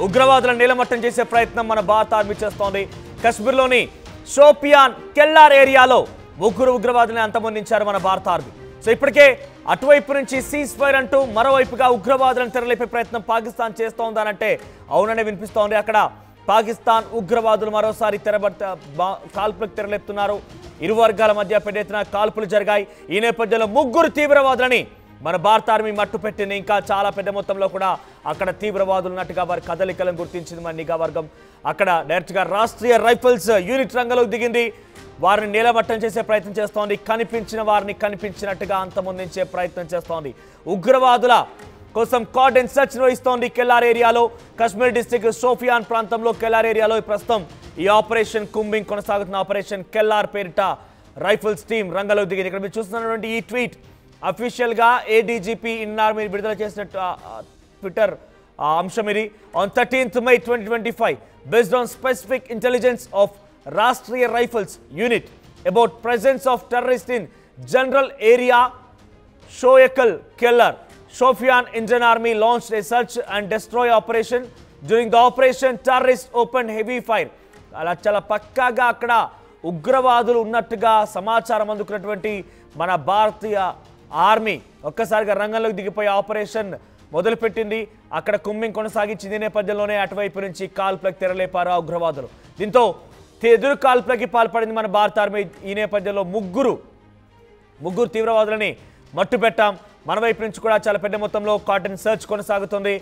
ఉగ్రవాదులను నీలమట్టం చేసే ప్రయత్నం మన భారత ఆర్మీ చేస్తోంది. కశ్మీర్లోని షోపియాన్ కెల్లార్ ఏరియాలో ముగ్గురు ఉగ్రవాదులను అంతమొందించారు మన భారత ఆర్మీ. సో ఇప్పటికే అటువైపు నుంచి సీజ్ ఫైర్ అంటూ మరోవైపుగా ఉగ్రవాదులను తెరలేపే ప్రయత్నం పాకిస్తాన్ చేస్తోందనంటే అవుననే వినిపిస్తోంది. అక్కడ పాకిస్తాన్ ఉగ్రవాదులు మరోసారి కాల్పులకు తెరలేపుతున్నారు. ఇరు వర్గాల మధ్య పెద్ద ఎత్తున కాల్పులు జరిగాయి. ఈ నేపథ్యంలో ముగ్గురు తీవ్రవాదులని మన భారత ఆర్మీ మట్టు పెట్టింది. ఇంకా చాలా పెద్ద మొత్తంలో కూడా అక్కడ తీవ్రవాదులు ఉన్నట్టుగా వారి కదలికలను గుర్తించింది మన నిఘా వర్గం. అక్కడ డైరెక్ట్గా రాష్ట్రీయ రైఫిల్స్ యూనిట్ రంగంలోకి దిగింది. వారిని నీలమట్టం చేసే ప్రయత్నం చేస్తోంది. కనిపించిన వారిని కనిపించినట్టుగా అంతమొందించే ప్రయత్నం చేస్తోంది. ఉగ్రవాదుల కోసం కార్డెన్ సెర్చ్ నిర్వహిస్తోంది కెల్లార్ ఏరియాలో. కశ్మీర్ డిస్ట్రిక్ట్ షోపియాన్ ప్రాంతంలో కెల్లార్ ఏరియాలో ప్రస్తుతం ఈ ఆపరేషన్ కుంబింగ్ కొనసాగుతున్న ఆపరేషన్ కెల్లార్ పేరిట రైఫిల్స్ టీం రంగంలోకి దిగింది. ఇక్కడ మీరు చూస్తున్నటువంటి ఈ ట్వీట్ అఫీషియల్ గా ఏడీజీపీ ఇన్ ఆర్మీ విడుదల చేసినట్టు ట్విట్టర్ అంశం ఇది. On 13th May 2025 based on specific intelligence of Rashtriya Rifles unit about presence of terrorists in general area Shoyakal Kellar, Shopian Indian Army launched a search and destroy operation. During the operation terrorists opened heavy fire. అలా చాలా పక్కాగా అక్కడ ఉగ్రవాదులు ఉన్నట్టుగా సమాచారం అందుకున్నటువంటి మన భారతీయ army ఒక్కసారిగా రంగంలోకి దిగిపోయి ఆపరేషన్ మొదలుపెట్టింది. అక్కడ కుంబింగ్ కొనసాగించింది. నేపథ్యంలోనే అటువైపు నుంచి కాల్పులకు తెరలేపారు ఆ ఉగ్రవాదులు. దీంతో ఎదురు కాల్పులకి పాల్పడింది మన భారత ఆర్మీ. ఈ నేపథ్యంలో ముగ్గురు తీవ్రవాదులని మట్టు పెట్టాం. మన వైపు నుంచి కూడా చాలా పెద్ద మొత్తంలో కార్డెన్ సెర్చ్ కొనసాగుతుంది.